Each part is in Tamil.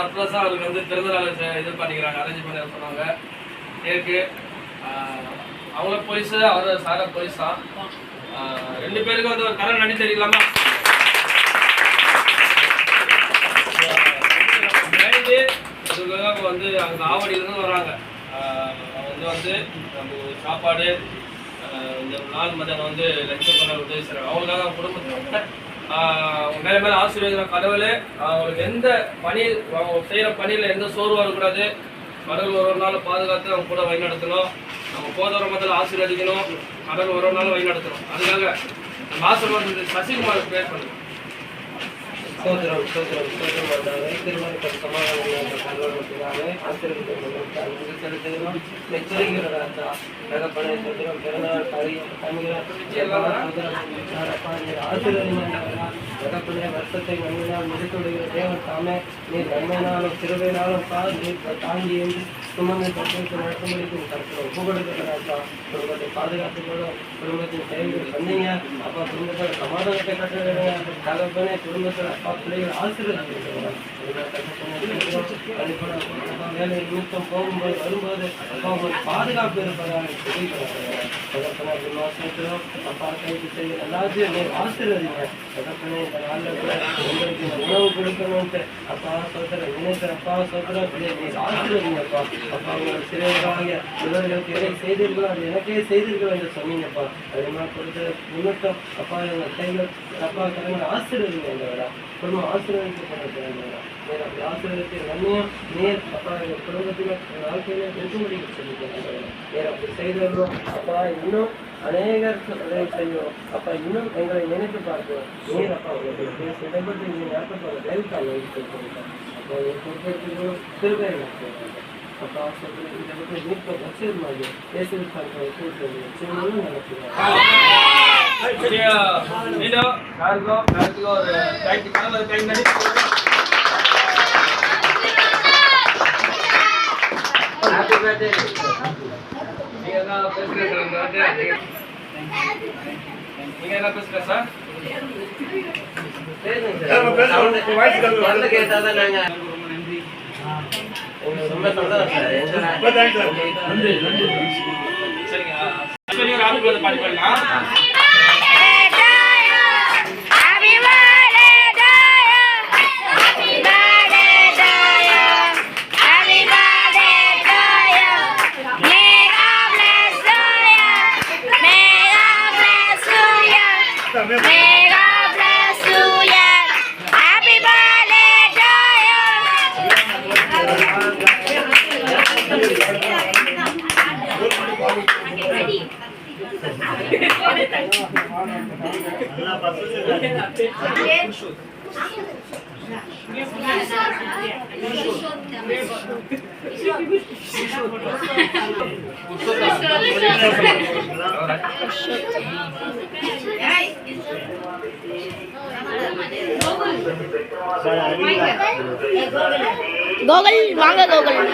சர்ப்ரைஸாக அவருக்கு வந்து பிறந்தநாள் இது பண்ணிக்கிறாங்க, அரேஞ்ச் பண்ணி சொன்னாங்க. கேக்கு அவங்கள போலீஸு, அவர் சார போலீஸ் தான். 2 பேருக்கு வந்து ஒரு கரை நடி தெரியலாமா? இதுக்காக வந்து அங்கே ஆவடியிலேருந்து வராங்க. வந்து நம்ம சாப்பாடு இந்த நாள் மத்தியானம் வந்து லஞ்சம் பண்ண உதவி செய்கிறாங்க. அவங்களுக்காக குடும்பத்தை மேலே மேலே ஆசீர்வாதம் கடவுளே. அவங்களுக்கு எந்த பணி, அவங்க செய்கிற பணியில் எந்த சோர்வாக இருக்கக்கூடாது. கடவுள் ஒரு நாள் பாதுகாத்து அவங்க கூட வழிநடத்தணும். நம்ம போதவர முதல்ல ஆசீர்வதிக்கணும். கடவுள் ஒரு நாள் வழிநடத்தணும். அதுக்காக நம்ம ஆசீர்வாதம் சசிகுமார் பேர் பண்ணுறோம். சோதரம் திருமண சமாதானத்துக்காக ஆசிரியர்கள் செலுத்துகிறோம். எச்சரிக்கிறதா தகப்பனை சோதரம் பிறநாள் ஆசீர்வாதம் தகப்பனை வருஷத்தை நன்மையினால் முடித்துடைய தேவன் தாமே நீர் நன்மையினாலும் திருவையினாலும் தாங்கி என்று சுமந்து தத்துவத்தை நடக்கும்படிக்கும் கருத்துறோம். ஒப்புக்கொடுக்கிறதா குடும்பத்தை பாதுகாத்துக்கணும். குடும்பத்தின் செயல்கள் சொன்னீங்க. அப்பா குடும்பத்தோட சமாதானத்தை கட்டுறீங்க. தகப்பனே குடும்பத்தோட அப்பா பிள்ளைகள் ஆசீர்வாதம் வேலை நிமித்தம் போகும்போது வரும்போது அப்பா உங்களுக்கு பாதுகாப்பு இருப்பதாக அப்பா கைக்கு செய்ய எல்லாத்தையும் ஆசீர்வதிங்க. தகப்பனே இந்த நாளில் கூட உங்களுக்கு உணவு கொடுக்கணும்ட்டு அப்பா சோதரன் நினைக்கிற அப்பா சோதரன் நீர் ஆசீர்வதிங்கப்பா. அப்பா உங்கள் சிறைகளாக இவர்களுக்கு எதை செய்தீர்களோ அது எனக்கே செய்தீர்கள் என்று சொன்னீங்கப்பா. அதிகமாக கொடுத்த நிமித்தம் அப்பா எங்கள் கைகள் அப்பா கரங்களை ஆசீர்வதிங்க என்றவரா. குடும்பம் ஆசீர்வதிக்கப்பட்ட நேர் அப்படி ஆசீர்வதித்து நன்மையும் நேர் அப்பா எங்கள் குடும்பத்தில் எங்கள் வாழ்க்கையில வெகுமடி சொல்லிக்கிறாங்க. நேர் அப்படி செய்தவர்களும் அப்பா இன்னும் அநேகர் உதவி செய்யும். அப்பா இன்னும் எங்களை நினைத்து பார்க்கிறோம். நேர் அப்பா உங்களுக்கு இடப்பட்டு நீங்கள் நடத்தப்போகிற தயவுக்காக வைத்திருக்கிறோம். அப்போ பொறுப்பேற்கிறோம் திருப்பி அப்பா சொல்றது இதை பற்றி மீட்ப வச்சிருந்தாங்க பேசியிருக்காங்க கூட்டு நடத்துகிறாங்க. Happy birthday. நீங்க என்ன பேசுறீங்க சார்? கேட்டாதான் நாங்க ரொம்ப சந்தோஷம். சரிங்க பாடி பண்ணலாம். கோகுல் வாங்க கோகுல்.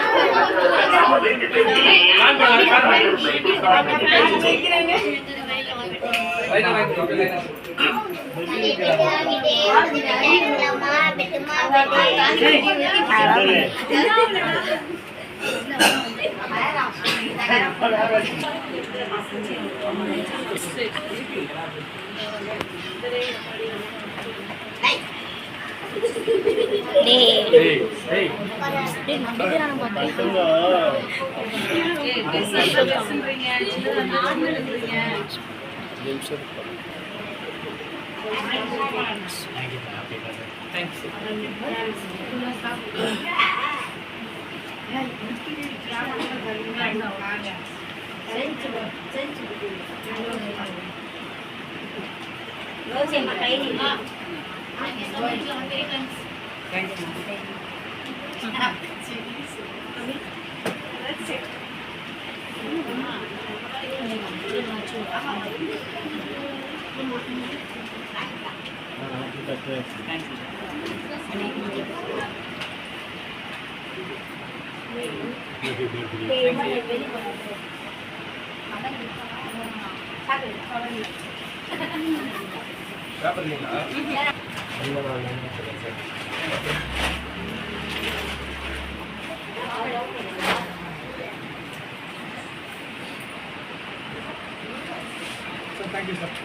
சாப்பிடுறீங்களா? Sir thank you sir